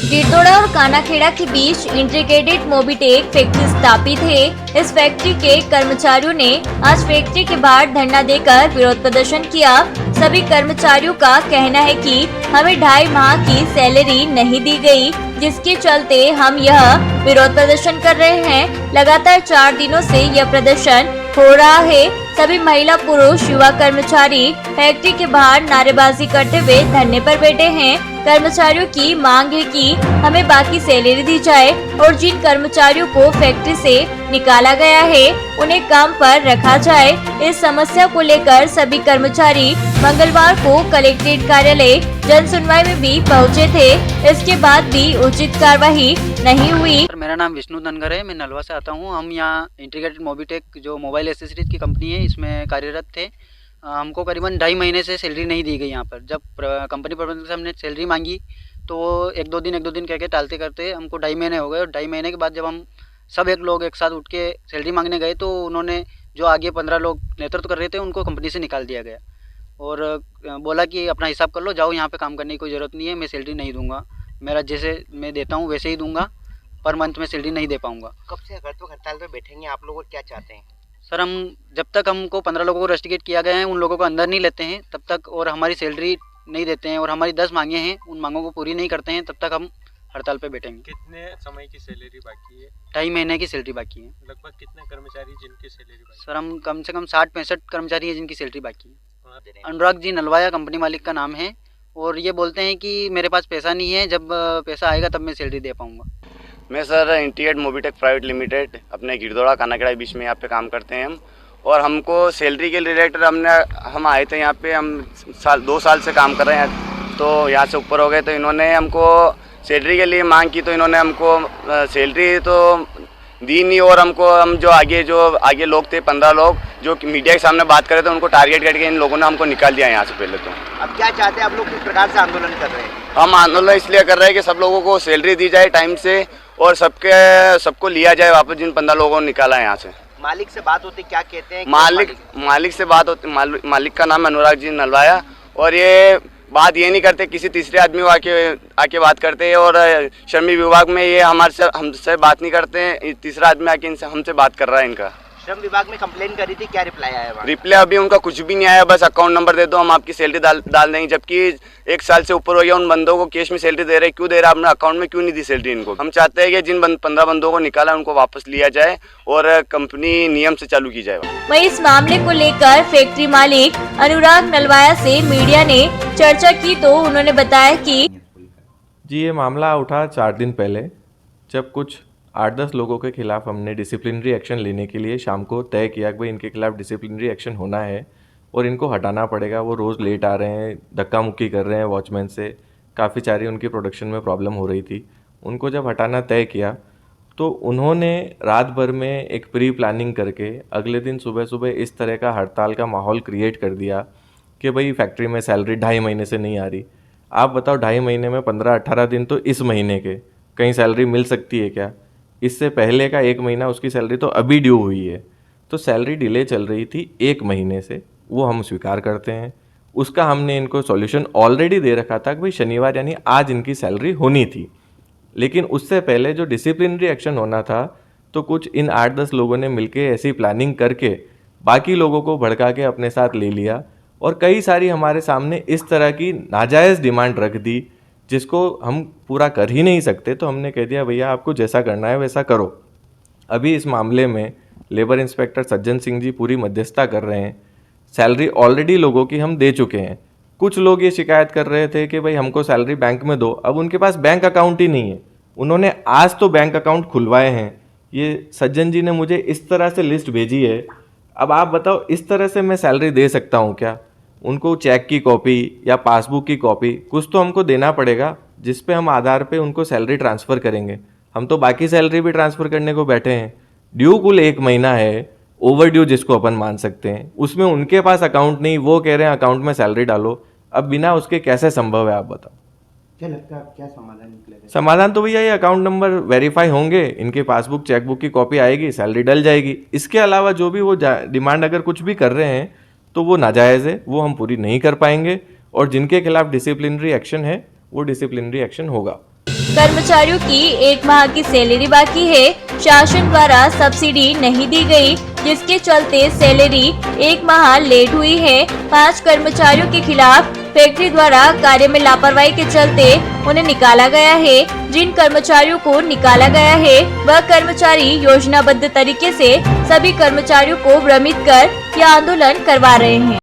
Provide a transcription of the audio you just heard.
गिरदोड़ा और कानाखेड़ा के बीच integrated Mobitech factory स्थापित है। इस फैक्ट्री के कर्मचारियों ने आज फैक्ट्री के बाहर धरना देकर विरोध प्रदर्शन किया। सभी कर्मचारियों का कहना है कि हमें 2.5 माह की सैलरी नहीं दी गई, जिसके चलते हम यह विरोध प्रदर्शन कर रहे हैं। लगातार 4 दिनों से यह प्रदर्शन हो रहा है। सभी महिला पुरुष युवा कर्मचारी फैक्ट्री के बाहर नारेबाजी करते हुए धरने पर बैठे हैं। कर्मचारियों की मांग है कि हमें बाकी सैलरी दी जाए और जिन कर्मचारियों को फैक्ट्री से निकाला गया है उन्हें काम पर रखा जाए। इस समस्या को लेकर सभी कर्मचारी मंगलवार को कलेक्ट्रेट कार्यालय जन सुनवाई में भी पहुंचे थे। इसके बाद भी उचित कार्रवाई नहीं हुई। मेरा नाम विष्णु धनगर है, मैं नलवा से आता हूँ। हम यहाँ इंटीग्रेटेड मोबिटेक जो मोबाइल एक्सेसरीज की कंपनी है इसमें कार्यरत थे। हमको करीबन 2.5 महीने से सैलरी नहीं दी गई। यहाँ पर जब कंपनी प्रबंधक से हमने सैलरी मांगी तो वो एक दो दिन कह के टालते करते हमको 2.5 महीने हो गए। और 2.5 महीने के बाद जब हम सब लोग एक साथ उठ के सैलरी मांगने गए तो उन्होंने जो आगे 15 लोग नेतृत्व कर रहे थे उनको कंपनी से निकाल दिया गया और बोला कि अपना हिसाब कर लो, जाओ, यहाँ पे काम करने की कोई ज़रूरत नहीं है, मैं सैलरी नहीं दूंगा, मेरा जैसे मैं देता हूँ वैसे ही दूंगा, पर मंथ में सैलरी नहीं दे पाऊँगा। कब से हड़ताल पे बैठेंगे आप लोग और क्या चाहते हैं? सर, हम जब तक हमको 15 लोगों को रस्टिकेट किया गया है उन लोगों को अंदर नहीं लेते हैं तब तक, और हमारी सैलरी नहीं देते हैं और हमारी 10 मांगे हैं उन मांगों को पूरी नहीं करते हैं तब तक हम हड़ताल पे बैठेंगे। कितने समय की सैलरी बाकी है? 2.5 महीने की सैलरी बाकी है। लगभग कितने कर्मचारी जिनकी सैलरी बाकी? सर, हम कम से कम 60-65 कर्मचारी हैं जिनकी सैलरी बाकी है। अनुराग जी नलवाया कंपनी मालिक का नाम है और ये बोलते हैं कि मेरे पास पैसा नहीं है, जब पैसा आएगा तब मैं सैलरी दे पाऊँगा। मैं sir integrated Mobitech private limited अपने गिरदोड़ा कानाखेड़ा के बीच में यहाँ पे काम करते हैं हम, और हमको सैलरी के रिलेटेड हम आए थे यहाँ पे। हम 2 साल से काम कर रहे हैं तो यहाँ से ऊपर हो गए, तो इन्होंने हमको सैलरी के लिए मांग की तो इन्होंने हमको सैलरी तो दी नहीं, और हम जो आगे लोग थे 15 लोग जो मीडिया के सामने बात कर रहे थे उनको टारगेट करके इन लोगों ने हमको निकाल दिया यहाँ से। पहले तो अब क्या चाहते हैं आप लोग, किस प्रकार से आंदोलन कर रहे हैं? हम आंदोलन इसलिए कर रहे हैं कि सब लोगों को सैलरी दी जाए टाइम से और सबको लिया जाए वापस जिन 15 लोगों ने निकाला है यहाँ से। मालिक से बात होती, क्या कहते हैं? मालिक से बात होती, मालिक का नाम है अनुराग जी नलवाया, और ये बात ये नहीं करते, किसी तीसरे आदमी को आके बात करते हैं, और श्रम विभाग में ये हमसे बात नहीं करते हैं, तीसरा आदमी आके हमसे बात कर रहा है। इनका श्रम विभाग में कंप्लेन करी थी, क्या रिप्लाई आया? रिप्लाई अभी उनका कुछ भी नहीं आया, बस अकाउंट नंबर दे दो हम आपकी सैलरी डाल देंगे। जबकि 1 साल से ऊपर हो गया उन बंदों को कैश में सैलरी दे रहे, क्यों दे रहा? आपने अकाउंट में क्यों नहीं दी सैलरी इनको? हम चाहते हैं कि जिन 15 बंदों को निकाला उनको वापस लिया जाए और कंपनी नियम से चालू की जाए। वहीं इस मामले को लेकर फैक्ट्री मालिक अनुराग नलवाया से मीडिया ने चर्चा की तो उन्होंने बताया कि जी ये मामला उठा 4 दिन पहले, जब कुछ 8-10 लोगों के खिलाफ हमने डिसिप्लिनरी एक्शन लेने के लिए शाम को तय किया कि भाई इनके खिलाफ डिसिप्लिनरी एक्शन होना है और इनको हटाना पड़ेगा। वो रोज़ लेट आ रहे हैं, धक्का मुक्की कर रहे हैं वॉचमैन से, काफ़ी सारी उनकी प्रोडक्शन में प्रॉब्लम हो रही थी। उनको जब हटाना तय किया तो उन्होंने रात भर में एक प्री प्लानिंग करके अगले दिन सुबह सुबह इस तरह का हड़ताल का माहौल क्रिएट कर दिया कि भाई फैक्ट्री में सैलरी 2.5 महीने से नहीं आ रही। आप बताओ 2.5 महीने में 15-18 दिन तो इस महीने के कहीं सैलरी मिल सकती है क्या? इससे पहले का 1 महीना उसकी सैलरी तो अभी ड्यू हुई है, तो सैलरी डिले चल रही थी 1 महीने से, वो हम स्वीकार करते हैं। उसका हमने इनको सॉल्यूशन ऑलरेडी दे रखा था कि भाई शनिवार यानी आज इनकी सैलरी होनी थी, लेकिन उससे पहले जो डिसिप्लिनरी एक्शन होना था तो कुछ इन 8-10 लोगों ने मिलके ऐसी प्लानिंग करके बाकी लोगों को भड़का के अपने साथ ले लिया और कई सारी हमारे सामने इस तरह की नाजायज़ डिमांड रख दी जिसको हम पूरा कर ही नहीं सकते। तो हमने कह दिया भैया आपको जैसा करना है वैसा करो। अभी इस मामले में लेबर इंस्पेक्टर सज्जन सिंह जी पूरी मध्यस्थता कर रहे हैं। सैलरी ऑलरेडी लोगों की हम दे चुके हैं। कुछ लोग ये शिकायत कर रहे थे कि भाई हमको सैलरी बैंक में दो, अब उनके पास बैंक अकाउंट ही नहीं है। उन्होंने आज तो बैंक अकाउंट खुलवाए हैं। ये सज्जन जी ने मुझे इस तरह से लिस्ट भेजी है। अब आप बताओ इस तरह से मैं सैलरी दे सकता हूँ क्या? उनको चेक की कॉपी या पासबुक की कॉपी कुछ तो हमको देना पड़ेगा जिस पे हम आधार पे उनको सैलरी ट्रांसफ़र करेंगे। हम तो बाकी सैलरी भी ट्रांसफ़र करने को बैठे हैं। ड्यू कुल 1 महीना है, ओवर ड्यू जिसको अपन मान सकते हैं, उसमें उनके पास अकाउंट नहीं, वो कह रहे हैं अकाउंट में सैलरी डालो। अब बिना उसके कैसे संभव है आप बताओ? क्या लगता है क्या समाधान निकलेगा? समाधान तो भैया ये अकाउंट नंबर वेरीफाई होंगे, इनके पासबुक चेकबुक की कॉपी आएगी, सैलरी डल जाएगी। इसके अलावा जो भी वो डिमांड अगर कुछ भी कर रहे हैं तो वो नाजायज़ है, वो हम पूरी नहीं कर पाएंगे और जिनके खिलाफ डिसिप्लिनरी एक्शन है वो डिसिप्लिनरी एक्शन होगा। कर्मचारियों की 1 माह की सैलरी बाकी है। शासन द्वारा सब्सिडी नहीं दी गई, जिसके चलते सैलरी 1 माह लेट हुई है। 5 कर्मचारियों के खिलाफ फैक्ट्री द्वारा कार्य में लापरवाही के चलते उन्हें निकाला गया है। जिन कर्मचारियों को निकाला गया है वह कर्मचारी योजनाबद्ध तरीके से सभी कर्मचारियों को भ्रमित कर यह आंदोलन करवा रहे हैं।